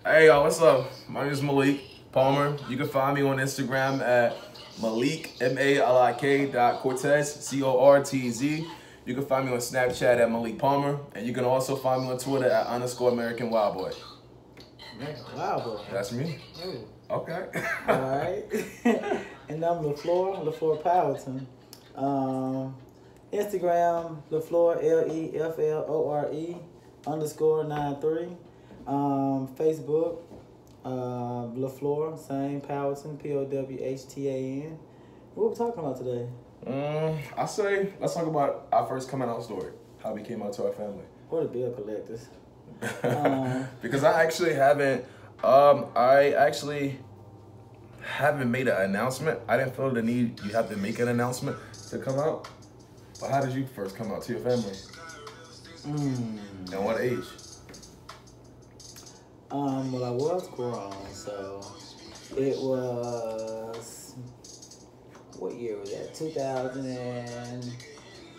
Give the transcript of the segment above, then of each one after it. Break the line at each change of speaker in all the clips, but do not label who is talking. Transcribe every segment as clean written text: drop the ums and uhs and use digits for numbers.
Hey y'all, what's up? My name is Malik Palmer. You can find me on Instagram at Malik Malik.Cortez Cortz. You can find me on Snapchat at Malik Palmer, and you can also find me on Twitter at _American Wild Boy.
American Wild Boy.
That's me.
Ooh.
Okay.
All right. And I'm LaFleur Powelton. Instagram LaFleur LEFLORE_93. Facebook LaFleur, same Powelton, POWHTAN. What are we talking about today?
I say let's talk about our first coming out story. How we came out to our family.
Or the bill collectors.
Because I actually haven't made an announcement. I didn't feel the need you have to make an announcement to come out. But how did you first come out to your family? And what age?
Well, I was grown, so it was, what year was that? 2000 and,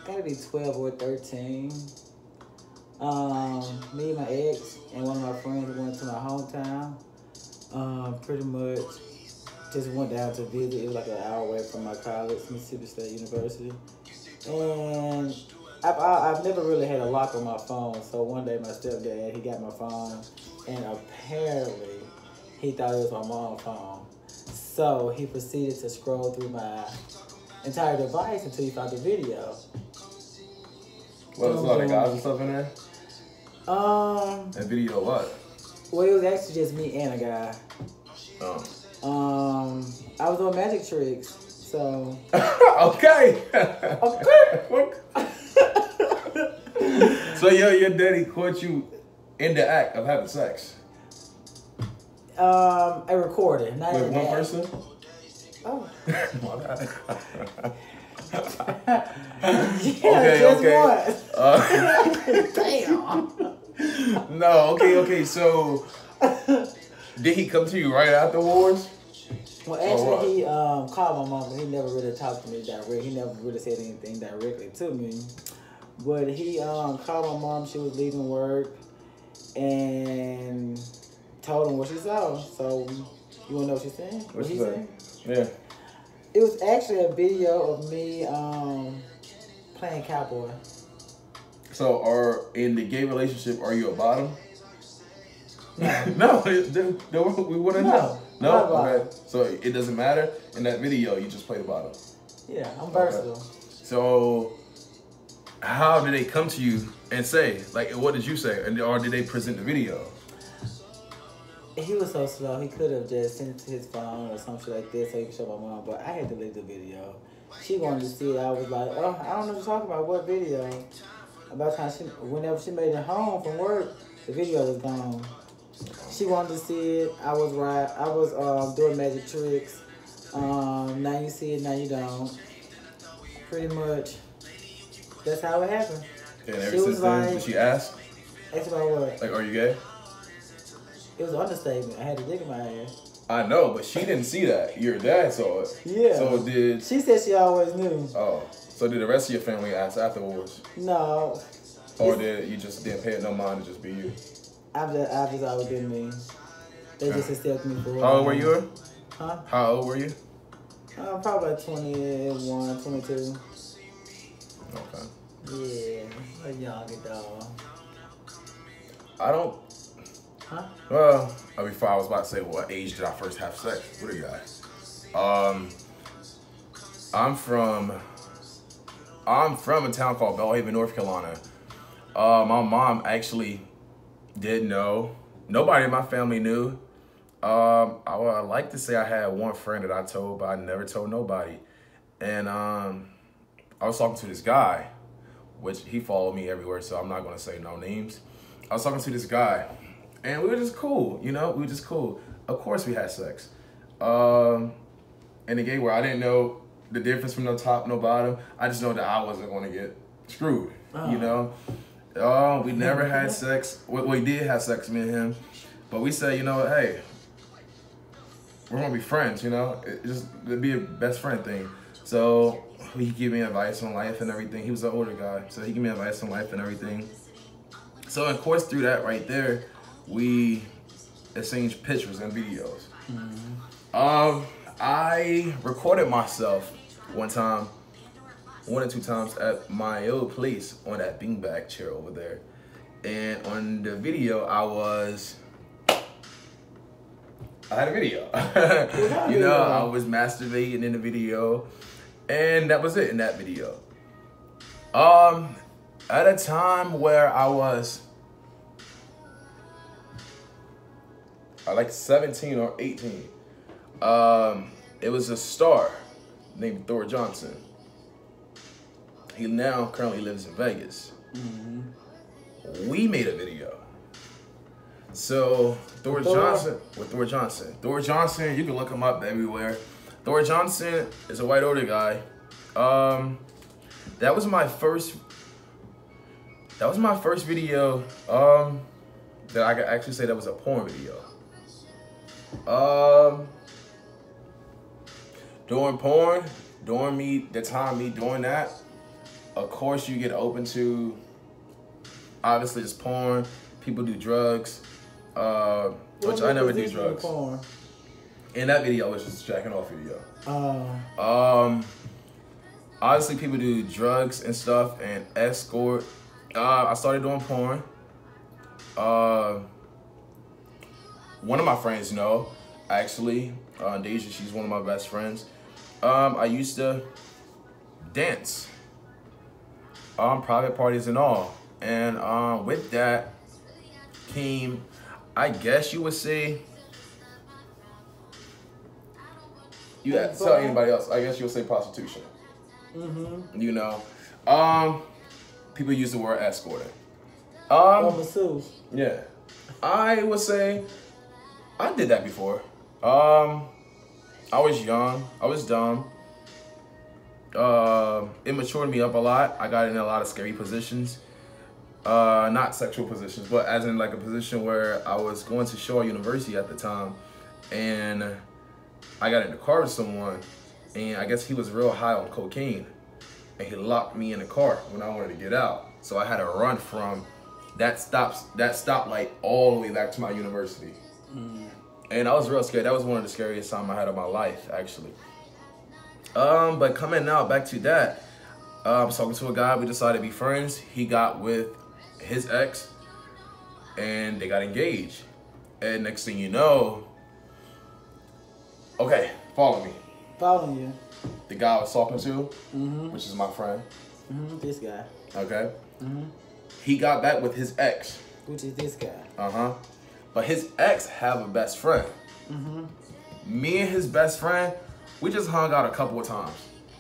gotta be 12 or 13. Me and my ex and one of my friends went to my hometown. Pretty much just went down to visit. It was like an hour away from my college, Mississippi State University. And I've never really had a lock on my phone, so one day my stepdad, he got my phone, and apparently he thought it was my mom's phone. So he proceeded to scroll through my entire device until he found the video.
What was a lot of guys and stuff in there? That video what?
Well, it was actually just me and a guy.
Oh.
I was doing magic tricks, so.
Okay.
Okay.
So your daddy caught you in the act of having sex?
I recorded, not
with
in
one
that.
person?
Oh.
My bad.
Yeah,
okay.
Damn.
No, okay. So, did he come to you right afterwards?
Well, actually, he called my mom, but he never really talked to me directly. He never really said anything directly to me. But he called my mom. She was leaving work, and told him what she saw. So, you want to know what she's saying?
What she said? Yeah.
It was actually a video of me playing cowboy.
So, in the gay relationship, are you a bottom? No, we wouldn't know. No? Okay. So, it doesn't matter? In that video, you just play the bottom?
Yeah, I'm versatile.
Okay. So, how did they come to you and say? Like, what did you say? Or did they present the video?
He was so slow, he could have just sent it to his phone or some shit like this so he could show my mom, but I had to leave the video. She wanted to see it. I was like, oh, I don't know what you're talking about. What video? About time whenever she made it home from work, the video was gone. She wanted to see it. I was right. I was doing magic tricks. Now you see it, now you don't. Pretty much. That's how it happened.
And ever since then, did she ask?
Asked about what?
Like, are you gay?
It was an understatement. I had a dick in my ass.
I know, but she didn't see that. Your dad saw it.
Yeah.
So did...
She said she always knew.
Oh. So did the rest of your family ask afterwards?
No.
Or did you just didn't pay it no mind to just be you?
I've just always been me. They just accepted me for
How old were you?
Huh?
How old were you?
Probably like 21, 22.
Okay.
Yeah, a young dog.
I don't...
Huh?
Well, before I was about to say, what age did I first have sex with a guy? I'm from a town called Belhaven, North Carolina. My mom actually didn't know. Nobody in my family knew. I would like to say I had one friend that I told, but I never told nobody. And I was talking to this guy, which he followed me everywhere, so I'm not going to say no names. I was talking to this guy. And we were just cool, you know? We were just cool. Of course we had sex. In the gay world, I didn't know the difference from no top, no bottom. I just know that I wasn't going to get screwed, you know? We never had sex. We did have sex, me and him. But we said, you know what, hey, we're going to be friends, you know? It'd be a best friend thing. So he gave me advice on life and everything. He was an older guy, so he gave me advice on life and everything. So of course through that right there, we exchange pictures and videos. I recorded myself one or two times at my old place on that beanbag chair over there. And on the video, I had a video. You know, I was masturbating in the video, and that was it in that video. At a time where I was like 17 or 18, it was a star named Thor Johnson. He now currently lives in Vegas. We made a video. So Thor Johnson, you can look him up everywhere. Thor Johnson is a white older guy. That was my first video that I could actually say that was a porn video. Doing porn, doing that, of course you get open to, obviously it's porn, people do drugs, which I never do drugs. Porn? In that video, I was just jacking off video. Obviously people do drugs and stuff and escort. I started doing porn. One of my friends know, actually, Deja, she's one of my best friends. I used to dance, private parties and all. And with that came, I guess you would say, you have to tell anybody else, I guess you would say prostitution. You know, people use the word escorting.
Masseuse.
Yeah, I would say I did that before. I was young, I was dumb. It matured me up a lot. I got in a lot of scary positions. Not sexual positions, but as in like a position where I was going to Shaw University at the time, and I got in the car with someone, and I guess he was real high on cocaine, and he locked me in the car when I wanted to get out. So I had to run from that stoplight all the way back to my university. And I was real scared. That was one of the scariest times I had of my life, actually. But coming now back to that, I was talking to a guy. We decided to be friends. He got with his ex, and they got engaged. And next thing you know, okay, follow me.
Following you.
The guy I was talking to, which is my friend.
This guy.
Okay. He got back with his ex.
Which is this guy.
But his ex have a best friend. Me and his best friend, we just hung out a couple of times.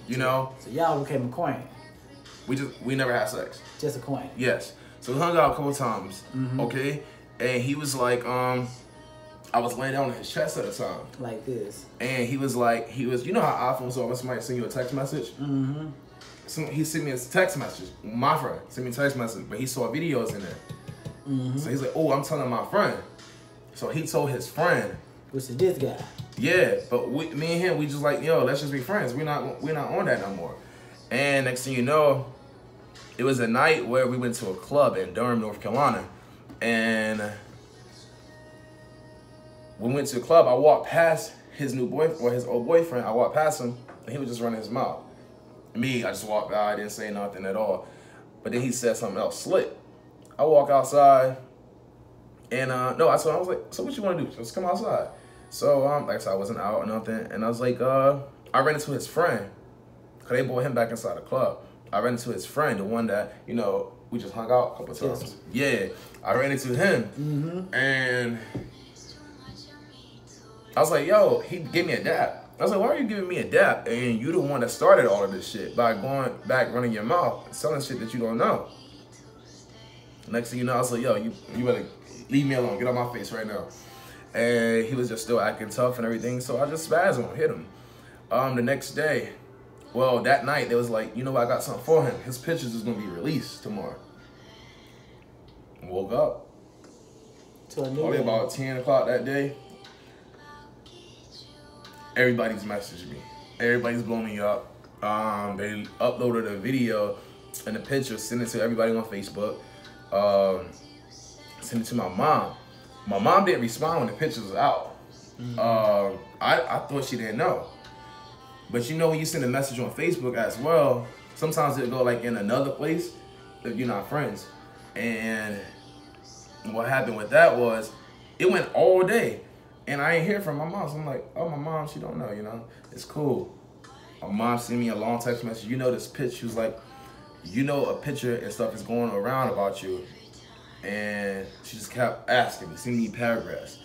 You know?
So y'all became acquainted.
We never had sex.
Just acquainted.
Yes. So we hung out a couple of times. Okay? And he was like, I was laying down on his chest at the time. Like this. And he was, you know how iPhones are when somebody send you a text message? So he sent me a text message. My friend sent me a text message, but he saw videos in there. So he's like, oh, I'm telling my friend. So he told his friend.
Which is this guy.
Yeah, but me and him, we just like, yo, let's just be friends. We're not on that no more. And next thing you know, it was a night where we went to a club in Durham, North Carolina. And when we went to the club, I walked past his new boyfriend, or his old boyfriend. I walked past him, and he was just running his mouth. Me, I just walked by, I didn't say nothing at all. But then he said something else slick. I walk outside, and I was like, so what you want to do? Just come outside. So, like I said, I wasn't out or nothing. And I was like, I ran into his friend, because they brought him back inside the club. I ran into his friend, the one that, you know, we just hung out a couple of times. Yeah, I ran into him, and I was like, yo, he gave me a dap. I was like, why are you giving me a dap? And you the one that started all of this shit by going back, running your mouth, selling shit that you don't know. Next thing you know, I was like, yo, you better leave me alone. Get on my face right now. And he was just still acting tough and everything, so I just spazzed him, hit him. The next day, well, that night, they was like, you know what, I got something for him. His pictures is going to be released tomorrow. Woke up. Probably about 10 o'clock that day. Everybody's messaged me. Everybody's blowing me up. They uploaded a video and a picture, sent it to everybody on Facebook. Sent it to my mom. My mom didn't respond when the picture was out. I thought she didn't know. But you know, when you send a message on Facebook as well, sometimes it'll go like in another place if you're not friends. And what happened with that was, it went all day. And I ain't hear from my mom. So I'm like, oh, my mom, she don't know, you know? It's cool. My mom sent me a long text message. You know this picture. She was like, you know a picture and stuff is going around about you. And she just kept asking me, sending me paragraphs.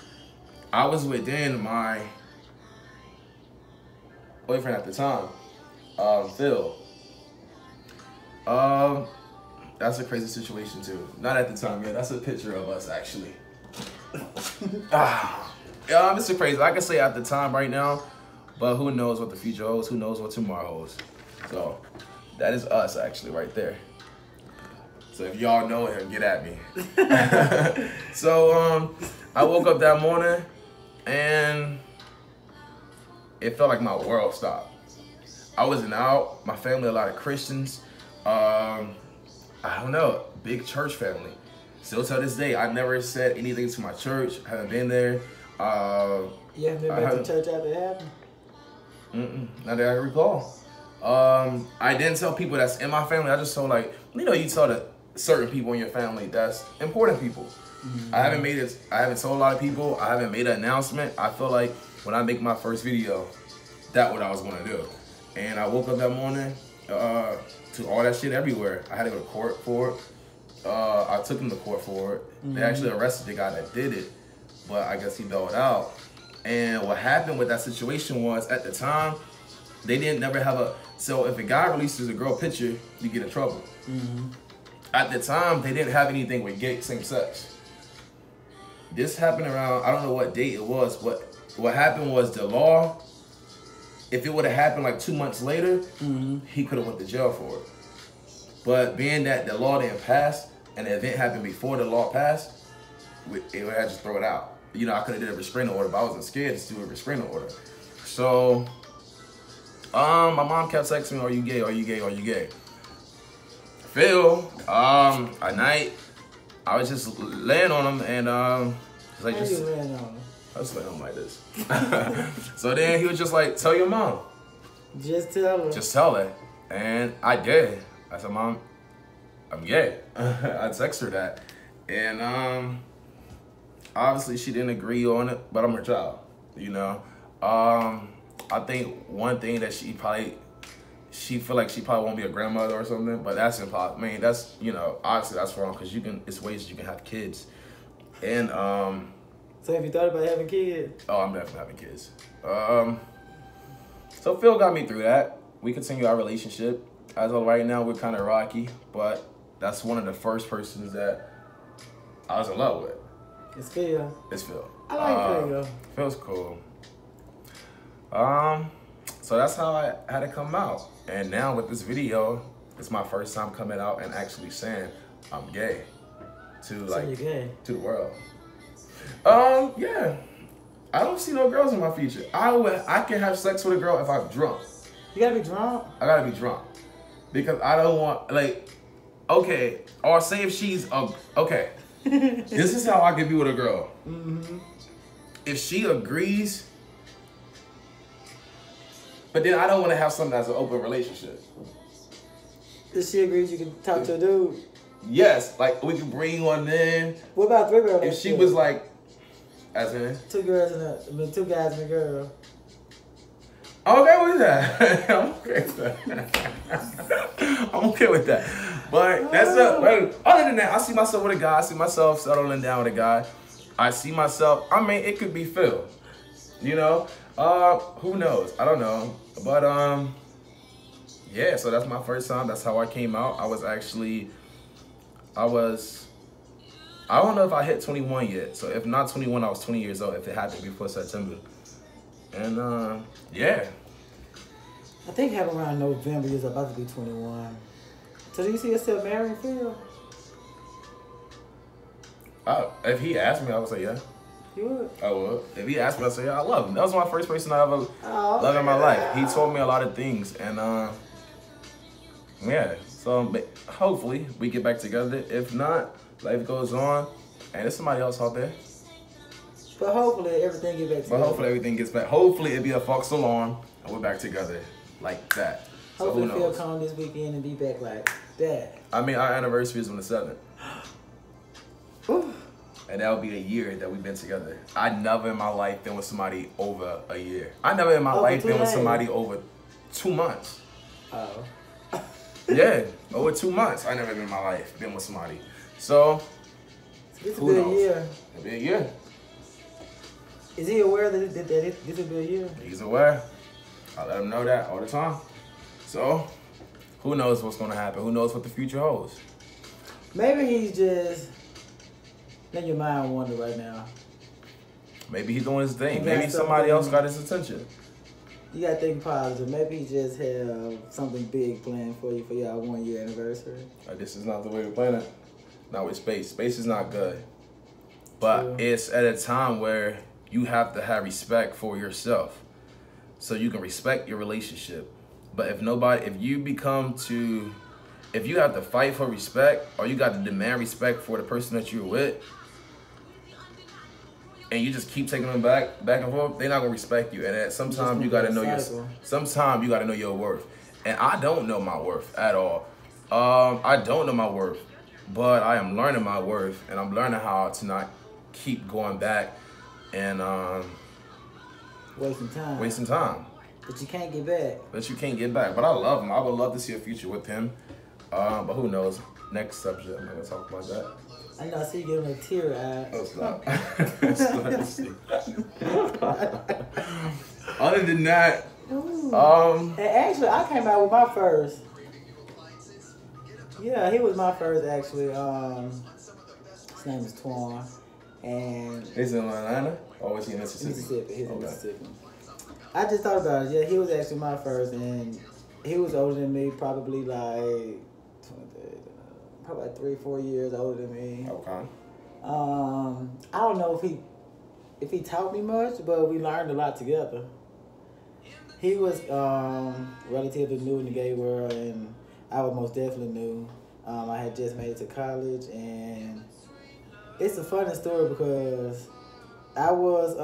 I was within my boyfriend at the time, Phil. That's a crazy situation too. Not at the time, yeah. That's a picture of us actually. It's a crazy. I can say at the time right now, but who knows what the future holds? Who knows what tomorrow holds? So that is us actually right there. So if y'all know him, get at me. So I woke up that morning and it felt like my world stopped. I wasn't out. My family, a lot of Christians. I don't know, big church family. Still to this day, I never said anything to my church. I haven't been there.
You haven't been back to church after it happened?
Not that I recall. I didn't tell people that's in my family. I just told, like, you know, you tell the certain people in your family that's important people. I haven't told a lot of people. I haven't made an announcement. I feel like when I make my first video, that's what I was gonna do. And I woke up that morning to all that shit everywhere. I had to go to court for it. I took him to court for it. They actually arrested the guy that did it, but I guess he bailed out. And what happened with that situation was, at the time, they didn't never have a, so if a guy releases a girl picture, you get in trouble. At the time, they didn't have anything with gay same sex. This happened around, I don't know what date it was, but what happened was the law, if it would have happened like 2 months later, he could have went to jail for it. But being that the law didn't pass and the event happened before the law passed, it would have just throw it out. You know, I could have did a restraining order, but I wasn't scared to do a restraining order. So, my mom kept texting me, are you gay, are you gay, are you gay? Phil, at night, I was just laying on him and like,
How you laying on him?
I was laying on him like this. So then he was just like, tell your mom.
Just tell her.
Just tell her. And I did. I said, Mom, I'm gay. I texted her that. And obviously she didn't agree on it, but I'm her child, you know. I think one thing that she feel like she probably won't be a grandmother or something, but that's impossible. I mean, that's, you know, obviously that's wrong, because it's ways you can have kids. And
so have you thought about having kids?
Oh, I'm definitely having kids. So Phil got me through that. We continue our relationship. As of right now, we're kind of rocky, but that's one of the first persons that I was in love with.
It's Phil.
It's Phil.
I like Phil.
Phil's cool. So that's how I had to come out. And now with this video, it's my first time coming out and actually saying I'm gay to
you're gay.
To the world. Yeah. I don't see no girls in my future. I can have sex with a girl if I'm drunk.
You gotta be drunk?
I gotta be drunk. Because I don't want, like, okay, or say if she's, okay. This is how I can be with a girl. If she agrees, but then I don't want to have something that's an open relationship.
If she agrees, you can talk to a dude?
Yes, like, we can bring one in.
What about 3 girls?
If she was like, as in?
2 guys and a 2 guys and a girl.
I'm okay with that. I'm okay with that. I'm okay with that. But that's it. Other than that, I see myself with a guy. I see myself settling down with a guy. I see myself, I mean, it could be Phil. You know? Who knows? I don't know. But, yeah, so that's my first time. That's how I came out. I don't know if I hit 21 yet. So if not 21, I was 20 years old if it happened before September. And, yeah.
I think having around November, you're about to be 21. So do you see yourself marrying Phil?
If he asked me, I would say yeah.
You would?
I would. If he asked me, I'd say yeah, I love him. That was my first person I ever loved in my life. He told me a lot of things. And, yeah. So hopefully we get back together. If not, life goes on. And there's somebody else out there.
But hopefully everything get back together.
But hopefully everything gets back. Hopefully it'll be a false alarm and we're back together like that. So
hopefully
who
feel
knows?
calm this weekend and be back like that.
I mean, our anniversary is on the 7th.
Ooh.
And that'll be a year that we've been together. I never in my life been with somebody over a year. I never in my life been with somebody over 2 months.
Oh.
Yeah, over 2 months. I never been in my life been with somebody. So,
This will be a year.
It'll be a year.
Is he aware that this will be a year?
He's aware. I let him know that all the time. So, who knows what's going to happen? Who knows what the future holds?
Maybe he's just letting your mind wander right now.
Maybe he's doing his thing.
He
Maybe
got
somebody else
something-
got his attention.
You gotta think positive. Maybe he just have something big planned for you for y'all 1 year anniversary.
This is not the way to plan it. Not with space. Space is not good. But
True.
it's at a time where you have to have respect for yourself. So you can respect your relationship. But if you have to fight for respect or you got to demand respect for the person that you're with, and you just keep taking them back and forth, they're not gonna respect you. And sometimes you gotta know your worth. And I don't know my worth at all. I don't know my worth, but I am learning my worth, and I'm learning how to not keep going back and wasting time.
But you can't get back.
But I love him. I would love to see a future with him. But who knows? Next subject. I'm not gonna talk about that.
I know. I see you giving a tear eye.
Oh, stop. Other than that,
And actually, I came out with my first. Yeah, he was my first actually. His name is Twan, and
he's in Atlanta. Or was he in Mississippi?
He's in Mississippi. I just thought about it. Yeah, he was actually my first, and he was older than me, probably like 3-4 years older than me.
Okay.
I don't know if he taught me much, but we learned a lot together. He was relatively new in the gay world, and I was most definitely new. I had just made it to college, and it's a funny story because I was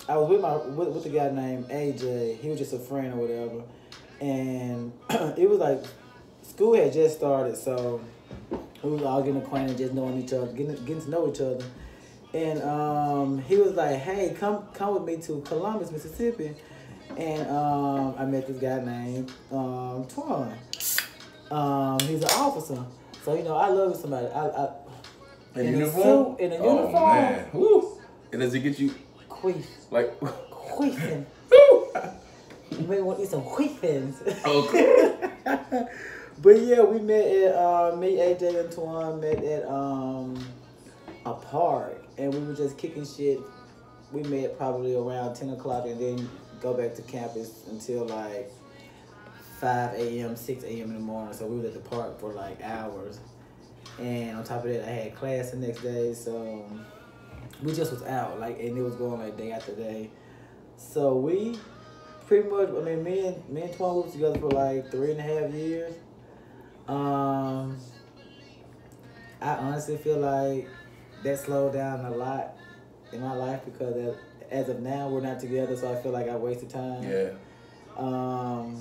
with a guy named AJ. He was just a friend or whatever, and it was like school had just started, so we was all getting acquainted, just knowing each other, getting to know each other. And he was like, "Hey, come with me to Columbus, Mississippi." And I met this guy named Twan. He's an officer, so I love somebody.
In uniform.
In a uniform.
Oh man, woo! And does it get you
queef?
Like
queefing? You may want to eat some queefins.
Okay.
But yeah, we met at me, AJ, and Twan met at a park, and we were just kicking shit. We met probably around 10 o'clock, and then go back to campus until like 5 a.m., 6 a.m. in the morning. So we was at the park for like hours. And on top of that, I had class the next day, so we just was out, like, and it was going like day after day. So we pretty much, I mean, me and Twan was together for like 3.5 years. I honestly feel like that slowed down a lot in my life because as of now, we're not together, so I feel like I wasted time.
Yeah.
I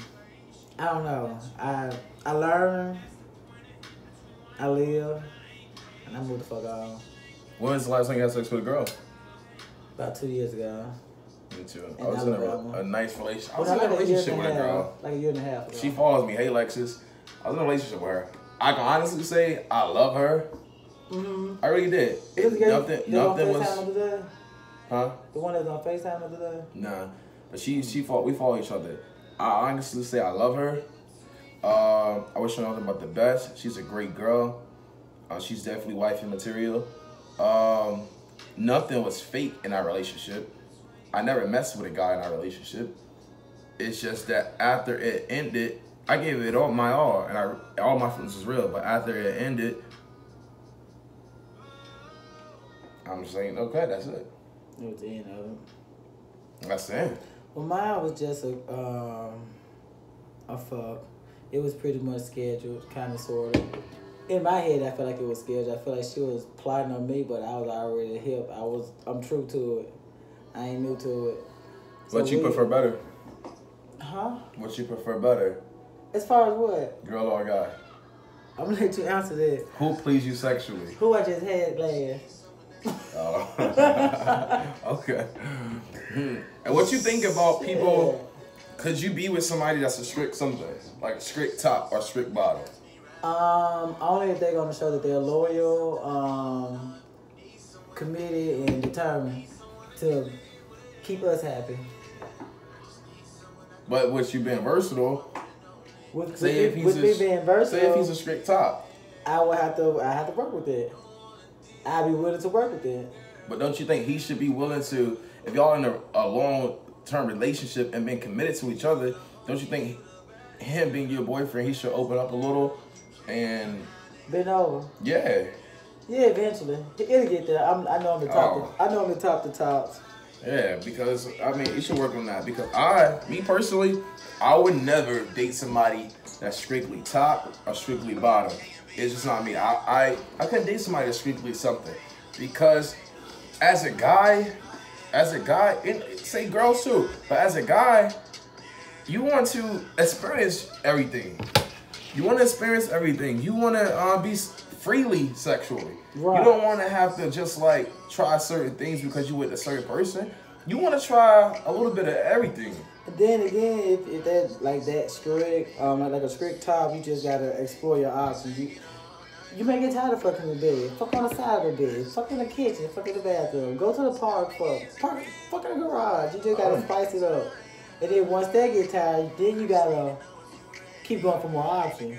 don't know. I learn, I live, and I move the fuck on.
When was the last time you had sex with a girl?
About 2 years ago.
Me too.
And
I was in a nice relationship. I was in a relationship with a girl.
Like a year and a half ago.
She follows me. Hey, Lexus. I was in a relationship with her. I can honestly say I love her.
Mm-hmm.
I really did. Nothing was. Huh?
The one that's on FaceTime the other day?
Nah, but we follow each other. I honestly say I love her. I wish her nothing but the best. She's a great girl. She's definitely wifey material. Nothing was fake in our relationship. I never messed with a guy in our relationship. It's just that after it ended, I gave it all my all, and all my feelings was real. But after it ended, I'm just saying, okay, that's it.
It was the end of it.
That's it.
Well, mine was just a fuck. It was pretty much scheduled, kind of, sort of. In my head, I felt like it was sketch. I feel like she was plotting on me, but I was already hip. I'm true to it. I ain't new to it. So
What you prefer better?
Huh?
What you prefer better?
As far as what?
Girl or guy?
I'm gonna let you answer that.
Who pleased you sexually?
Who I just had last?
Oh. Okay. And what you think about people? Could you be with somebody that's a strict something, like strict top or strict bottom?
Only if they're gonna show that they're loyal, committed, and determined to keep us happy.
But with you being versatile,
With
say
me being versatile,
say if he's a strict top.
I have to work with it. I'd be willing to work with it.
But don't you think he should be willing to, if y'all in a long-term relationship and been committed to each other, don't you think him being your boyfriend, he should open up a little and
been over?
Yeah.
Yeah, eventually it'll get there. I know I'm the top. I know I'm the top. The tops.
Yeah, because I mean, you should work on that. Because me personally, I would never date somebody that's strictly top or strictly bottom. It's just not me. I couldn't date somebody that's strictly something, because as a guy, and say girls too, but as a guy, you want to experience everything. You want to experience everything. You want to be freely sexually. Right. You don't want to have to just like try certain things because you with a certain person. You want to try a little bit of everything.
And then again, if that like that strict, like a strict top, you just gotta explore your options. You may get tired of fucking in the bed. Fuck on the side of the bed. Fuck in the kitchen. Fuck in the bathroom. Go to the park. Fuck in the garage. You just gotta spice it up. And then once they get tired, then you gotta keep going for more options.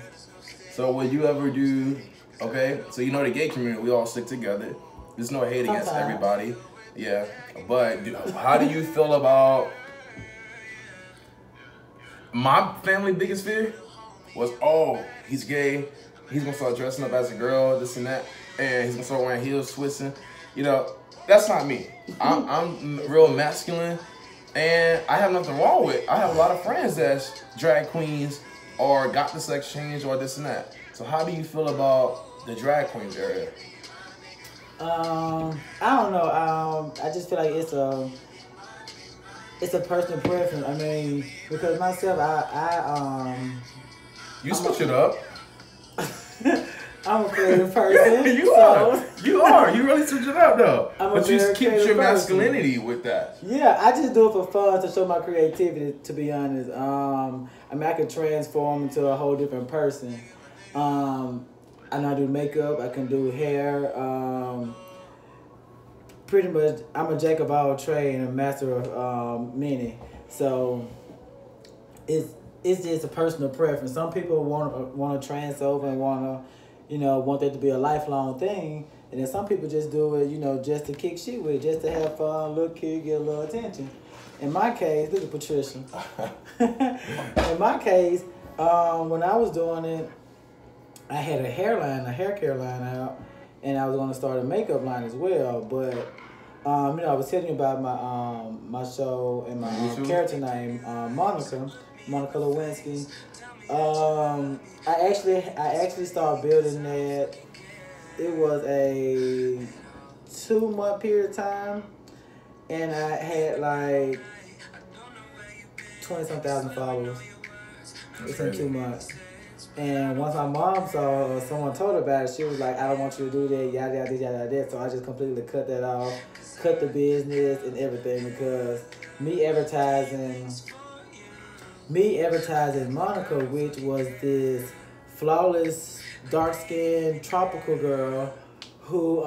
So would you ever do? Okay, so you know the gay community, we all stick together. There's no hate against everybody. Yeah, but how do you feel about my family? Biggest fear was, oh, he's gay. He's gonna start dressing up as a girl, this and that, and he's gonna start wearing heels, twisting. You know, that's not me. I'm real masculine, and I have nothing wrong with it. I have a lot of friends that's drag queens or got the sex change or this and that. So how do you feel about the drag queens area?
I don't know. I just feel like it's a personal preference. I mean, because myself,
you switch it up.
I'm a creative person.
You are. You really switch it up though. But you keep your masculinity with that.
Yeah, I just do it for fun to show my creativity. To be honest, I mean, I can transform into a whole different person. I know I do makeup. I can do hair. Pretty much, I'm a jack of all trades and a master of many. So it's just a personal preference. Some people want to trans over and want that to be a lifelong thing, and then some people just do it, just to kick shit with it, just to have fun, look cute, get a little attention. In my case, look at Patricia. In my case, when I was doing it, I had a hair care line out, and I was going to start a makeup line as well. But I was telling you about my show and my character name, Monica Lewinsky. I actually started building that. It was a 2-month period of time, and I had like 20-some thousand followers. It's in 2 months. And once my mom saw or someone told her about it, she was like, I don't want you to do that, yada, yada, yada, yada. So I just completely cut that off, cut the business and everything, because me advertising Monica, which was this flawless, dark-skinned, tropical girl who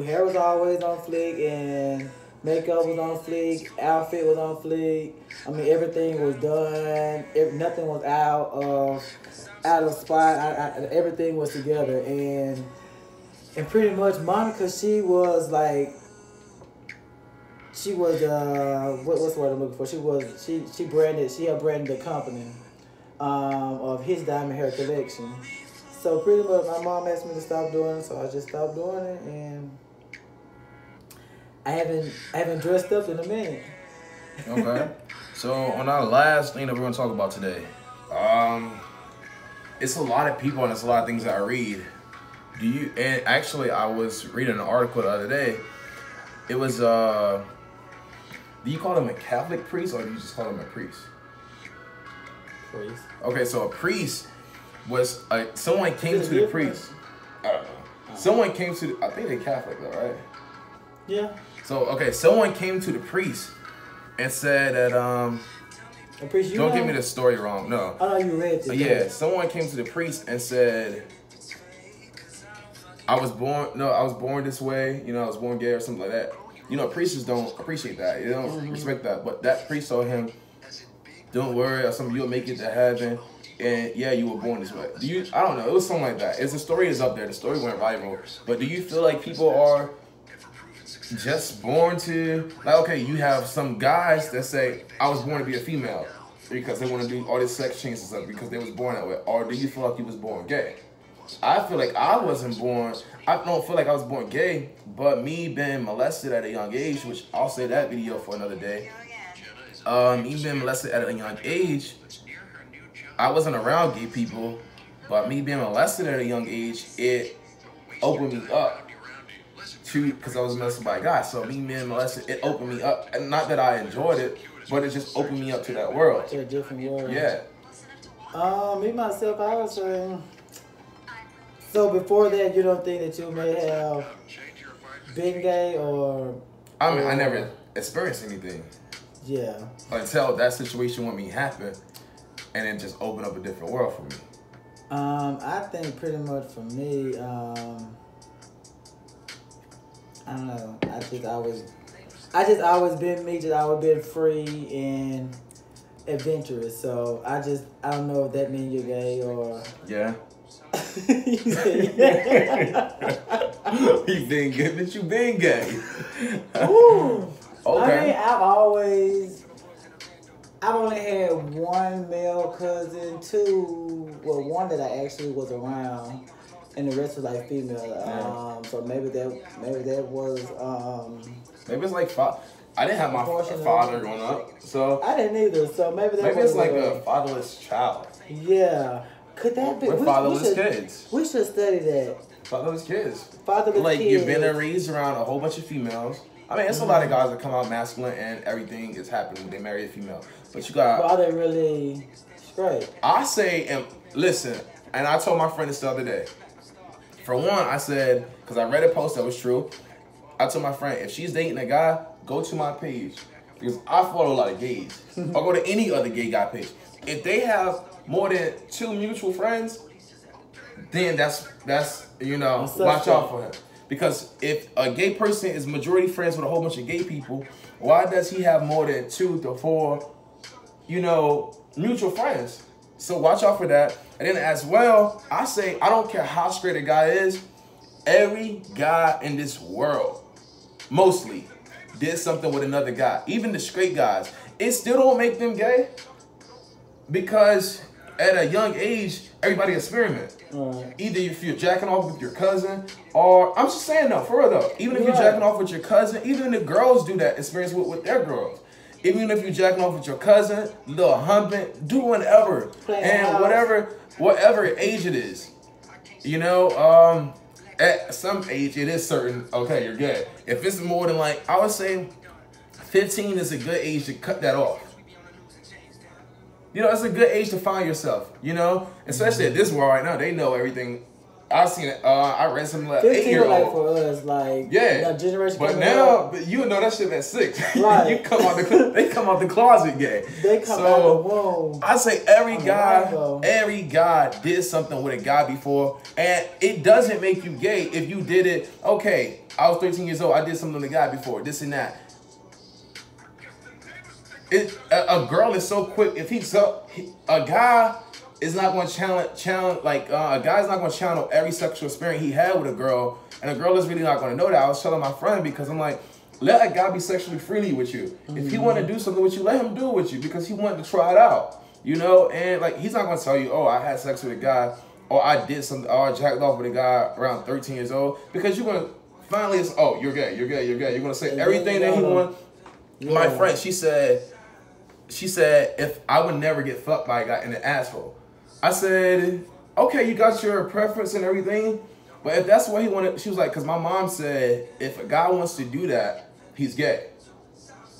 hair was always on fleek and makeup was on fleek, outfit was on fleek. I mean, everything was done. Nothing was out of spot. Everything was together, and pretty much Monica, she was what's the word I'm looking for? She helped brand the company of his diamond hair collection. So pretty much my mom asked me to stop doing it, so I just stopped doing it, and I haven't dressed up in a minute.
Okay. So on our last thing that we're gonna talk about today, it's a lot of people and it's a lot of things that I read. And actually I was reading an article the other day. It was, do you call them a Catholic priest or do you just call them a priest?
Priest.
Okay, so a priest was, someone came to the priest. I don't know. Someone came to, I think they're Catholic though, right?
Yeah.
So, okay, someone came to the priest and said that, don't give me the story wrong, no.
I know you read this.
Yeah, someone came to the priest and said, I was born this way, you know, I was born gay or something like that. You know, priests don't appreciate that. They don't respect that. But that priest told him, don't worry, or something, you'll make it to heaven. And yeah, you were born this way. I don't know, it was something like that. The story is up there. The story went viral. But do you feel like people are just born to, like, okay, you have some guys that say, I was born to be a female because they want to do all this sex change and stuff because they was born that way? Or do you feel like you was born gay? I feel like I wasn't born, I don't feel like I was born gay, but me being molested at a young age, which I'll say that video for another day, me being molested at a young age, I wasn't around gay people, but me being molested at a young age, it opened me up to, because I was molested by a guy, so me being molested, it opened me up, and not that I enjoyed it, but it just opened me up to that world.
To a different world.
Yeah.
Me, myself, I was saying, so before that, you don't think that you may have been gay or...
I mean, I never experienced anything.
Yeah.
Until that situation with me happened, and it just opened up a different world for me.
I think pretty much for me, I don't know. I just always been me. Just always been free and adventurous. So I don't know if that means you're gay or...
Yeah. You been gay, but you been gay.
Ooh.
Okay.
I mean, I've only had one male cousin, one that I actually was around, and the rest was like female. So maybe that was
maybe it's like I didn't have my father growing up, so
I didn't either. So maybe
it's like a fatherless child.
Yeah. Could that be?
We're fatherless kids.
We should study that.
Fatherless kids.
Fatherless
like,
kids.
You've been raised around a whole bunch of females. I mean, it's a lot of guys that come out masculine and everything is happening when they marry a female. But you got...
Are they really straight?
I say, and listen, and I told my friend this the other day. For one, I said, because I read a post that was true, I told my friend, if she's dating a guy, go to my page. Because I follow a lot of gays. Or go to any other gay guy page. If they have more than 2 mutual friends, then that's you know, watch out for him. Because if a gay person is majority friends with a whole bunch of gay people, why does he have more than 2 to 4, you know, mutual friends? So watch out for that. And then as well, I say, I don't care how straight a guy is, every guy in this world, mostly, did something with another guy. Even the straight guys. It still don't make them gay. Because at a young age, everybody experiment. Either if you're jacking off with your cousin, or I'm just saying though, for real though, even if you're jacking off with your cousin, even the girls do that experience with their girls. Even if you're jacking off with your cousin, little humping, do whatever. And whatever age it is. You know, at some age it is certain, okay, you're gay. If it's more than like, I would say 15 is a good age to cut that off. You know, it's a good age to find yourself, you know? Especially at this world right now, they know everything. I seen it, I read something like 8-year-old.
Like for us, like,
yeah.
Generation
but now, but you know that shit at 6.
Right.
They come out the closet gay.
They come out the womb.
I say every guy did something with a guy before, and it doesn't make you gay if you did it. Okay, I was 13 years old, I did something with a guy before, this and that. A girl is so quick. If a guy is not going to challenge like a guy's not going to channel every sexual experience he had with a girl, and a girl is really not going to know that. I was telling my friend because I'm like, let a guy be sexually freely with you. If he want to do something with you, let him do it with you because he wanted to try it out, you know. And like he's not going to tell you, oh, I had sex with a guy, or I did something, or I jacked off with a guy around 13 years old, because you're going to finally, oh, you're gay. You're going to say everything that he wants. Yeah. My friend, she said, if I would never get fucked by a guy in the asshole. I said, okay, you got your preference and everything, but if that's what he wanted, she was like, because my mom said if a guy wants to do that, he's gay.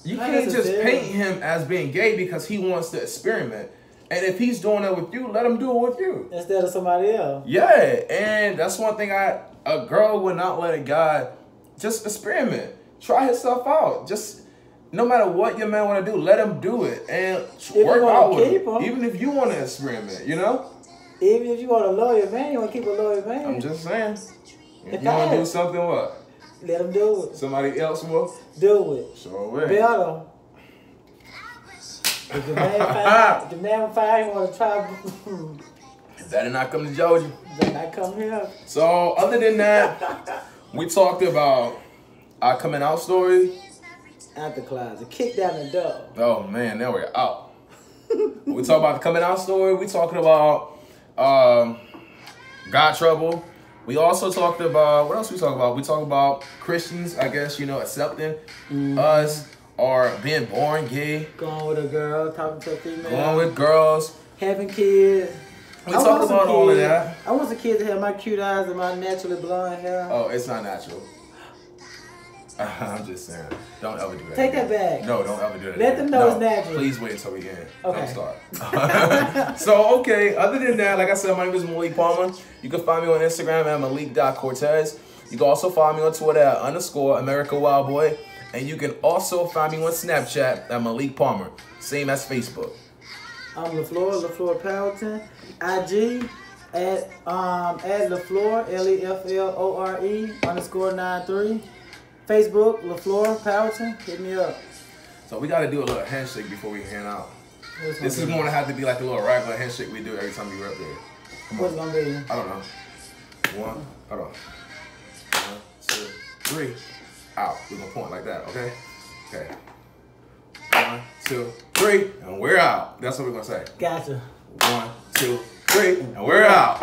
You can't just paint him as being gay because he wants to experiment. And if he's doing it with you, let him do it with you.
Instead of somebody else.
Yeah, and that's one thing a girl would not let a guy just experiment. Try himself out. Just, no matter what your man want to do, let him do it. And work out with him. Even if you want to experiment, you know?
Even if you want a loyal man, you want to keep a loyal man.
I'm just saying. If you want to do something, what?
Let him do it.
Somebody else will?
Do it.
Sure will.
Better. If the man find he want to try.
Better not come to Georgia.
Better not come here.
So, other than that, we talked about our coming out story.
Out the closet. Kick down the door.
Oh, man, now we're out. We talk about the coming out story. We talking about God trouble. We also talked about, what else we talk about? We talk about Christians, I guess, you know, accepting us or being born gay.
Going with a girl, talking to a female.
Going with girls.
Having kids.
We talked about all of that.
I want some kids to have my cute eyes and my naturally blonde hair.
Oh, it's not natural. I'm just saying. Don't ever do that.
Take that back.
No, don't ever do that.
Let them know it's natural.
Please wait until we end.
Okay.
Don't start. So, okay, other than that, like I said, my name is Malik Palmer. You can find me on Instagram at Malik.Cortez. You can also find me on Twitter at _AmericaWildBoy. And you can also find me on Snapchat at Malik Palmer. Same as Facebook.
I'm LaFleur Powelton. IG at LaFleur, LEFLORE_93. Facebook, LaFleur Powelton. Hit me up.
So we got to do a little handshake before we hand out. This is going to have to be like a little regular handshake we do every time we up there.
What's it going to be?
I don't know. Hold on. 1, 2, 3. Out. We're going to point like that, okay? Okay. 1, 2, 3, and we're out. That's what we're going to say.
Gotcha.
1, 2, 3, and we're out.